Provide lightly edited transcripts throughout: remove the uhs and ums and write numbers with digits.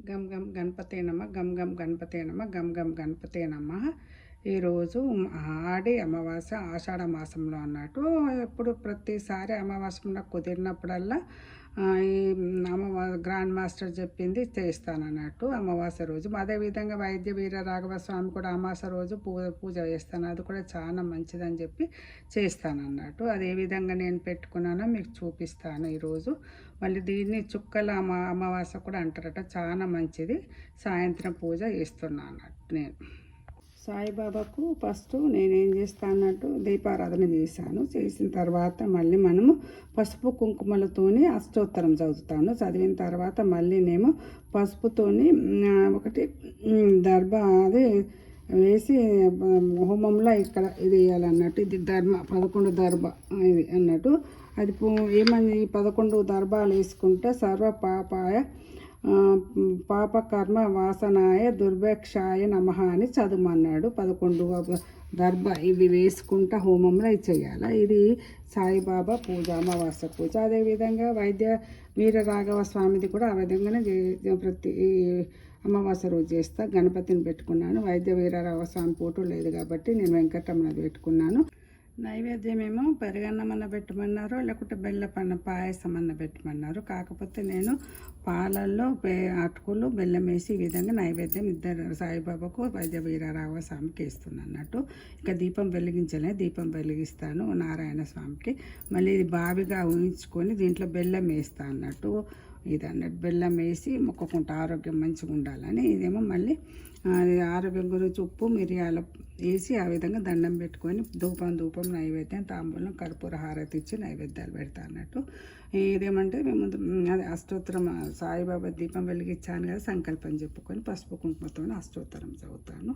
గం గం గణపతే నమ గం గం గణపతే నమ గం గం గణపతే నమ. ఈరోజు ఆడి అమావాస్య ఆషాఢ మాసంలో అన్నట్టు. ఎప్పుడు ప్రతిసారి అమావాస్య నాకు కుదిరినప్పుడల్లా ఈ గ్రాండ్ మాస్టర్ చెప్పింది చేస్తాను అన్నట్టు అమావాస్య రోజు. అదేవిధంగా వైద్య వీర రాఘవ స్వామి కూడా అమావాస్య రోజు పూజ చేస్తాను. అది కూడా చాలా మంచిదని చెప్పి చేస్తాను అన్నట్టు. అదే విధంగా నేను పెట్టుకున్నానో మీకు చూపిస్తాను ఈరోజు. మళ్ళీ దీన్ని చుక్కల అమావాస్య కూడా అంటారట, చాలా మంచిది. సాయంత్రం పూజ చేస్తున్నాను అన్నట్టు. నేను సాయిబాబాకు ఫస్ట్ నేనేం చేస్తాను అన్నట్టు దీపారాధన చేశాను. చేసిన తర్వాత మళ్ళీ మనము పసుపు కుంకుమలతోని అష్టోత్తరం చదువుతాను. చదివిన తర్వాత మళ్ళీ నేను పసుపుతోని ఒకటి దర్భ అది వేసి హోమంలో ఇక్కడ ఇది వేయాలన్నట్టు. ఇది 11 దర్భ ఇది అన్నట్టు. అది ఏమని 11 దర్భాలు వేసుకుంటే సర్వ పాపకర్మ వాసనాయ దుర్భిక్షాయ నమః అని చదువుమన్నాడు. 11 దర్భ ఇవి వేసుకుంటా హోమంలో ఇది చేయాలి. ఇది సాయిబాబా పూజ, అమావాస్య పూజ. అదేవిధంగా వైద్య వీర రాఘవ స్వామిది కూడా ఆ విధంగానే ప్రతి అమావాస్య రోజు చేస్తా. గణపతిని పెట్టుకున్నాను. వైద్య వీర రాఘవ స్వామి ఫోటో లేదు కాబట్టి నేను వెంకటరమణది పెట్టుకున్నాను. నైవేద్యం ఏమో పెరుగన్నమన్న పెట్టమన్నారు, లేకుంటే బెల్లపన్న పాయసం అన్న పెట్టమన్నారు. కాకపోతే నేను పాలల్లో అటుకులు బెల్లం వేసి ఈ విధంగా నైవేద్యం ఇద్దరు సాయిబాబాకు వైద్య వీర రాఘవ స్వామికి వేస్తున్నాను అన్నట్టు. ఇక దీపం వెలిగించలే, దీపం వెలిగిస్తాను నారాయణ స్వామికి. మళ్ళీ ఇది బావిగా ఊహించుకొని దీంట్లో బెల్లం వేస్తా అన్నట్టు. ఇది అన్నట్టు బెల్లం వేసి మొక్కుకుంటా ఆరోగ్యం మంచిగా ఉండాలని. ఇదేమో మళ్ళీ ఆరోగ్యం గురించి ఉప్పు మిరియాలు వేసి ఆ విధంగా దండం పెట్టుకొని ధూపం నైవేద్యం తాంబూలం కర్పూర హారతి ఇచ్చి నైవేద్యాలు పెడతా అన్నట్టు. ఇదేమంటే మేము అదే అష్టోత్తరం సాయిబాబా దీపం వెలిగించాను కదా, సంకల్పం చెప్పుకొని పసుపు కుంకుమతో అష్టోత్తరం చదువుతాను.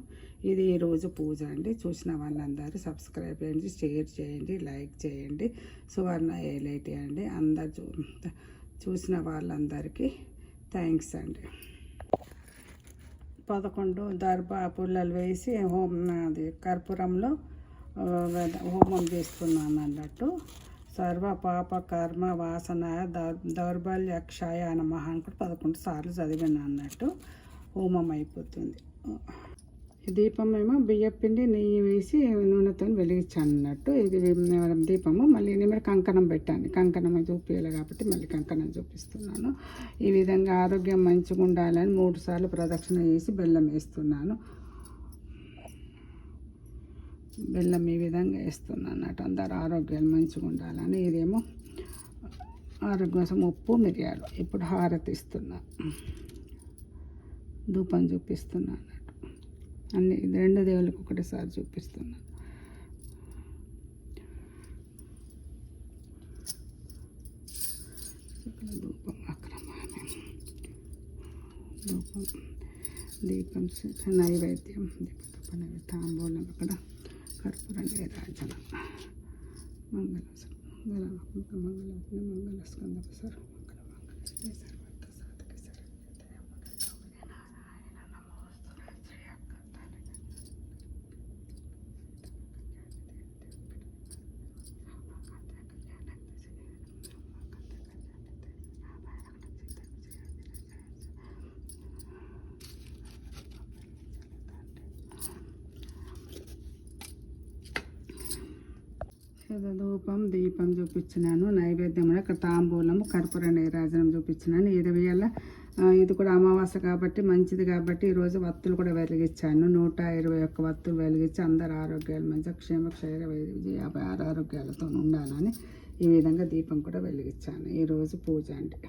ఇది ఈరోజు పూజ అండి. చూసిన వాళ్ళందరూ సబ్స్క్రైబ్ చేయండి, షేర్ చేయండి, లైక్ చేయండి, సువర్ణ ఏలైట్ అండి. అందరు చూసిన వాళ్ళందరికీ థ్యాంక్స్ అండి. 11 దర్భ పుల్లలు వేసి అది కర్పూరంలో హోమం చేస్తున్నాను అన్నట్టు. సర్వ పాప కర్మ వాసన దౌర్బల్యక్షాయ నమః అనుకుంటూ 11 సార్లు చదివాను అన్నట్టు. హోమం అయిపోతుంది. దీపం ఏమో బియ్యపిండి నెయ్యి వేసి నూనెతో వెలిగించాను అన్నట్టు. ఇది దీపము. మళ్ళీ నేను కంకణం పెట్టాను. కంకణం చూపించాలి కాబట్టి మళ్ళీ కంకణం చూపిస్తున్నాను. ఈ విధంగా ఆరోగ్యం మంచిగా ఉండాలని 3 సార్లు ప్రదక్షిణ చేసి బెల్లం వేస్తున్నాను. బెల్లం ఈ విధంగా వేస్తున్నాను అన్నట్టు. అందరు ఆరోగ్యాలు మంచిగా ఉండాలని. ఇదేమో ఆరోగ్యం కోసం ఉప్పు మిరియాలు. ఇప్పుడు హారతి ఇస్తున్నా, ధూపం చూపిస్తున్నాను అన్నట్టు. అన్ని 2 దేవుళ్ళకి ఒకటేసారి చూపిస్తున్నాను. ధూపం ధూపం దీపం నైవేద్యం తాంబూలం అక్కడ కర్పూర నీరాజన మంగళ సార్ ధూపం దీపం చూపించినాను. నైవేద్యం కూడా ఇక్కడ తాంబూలము కర్పూర నీరాజనం చూపించినాను. ఇది వేయాల. ఇది కూడా అమావాస్య కాబట్టి మంచిది కాబట్టి ఈరోజు వత్తులు కూడా వెలిగించాను. 121 వత్తులు వెలిగించి అందరు ఆరోగ్యాలు మంచిగా క్షేమ క్షైర 56 ఆరోగ్యాలతో ఉండాలని ఈ విధంగా దీపం కూడా వెలిగించాను. ఈరోజు పూజ అండి.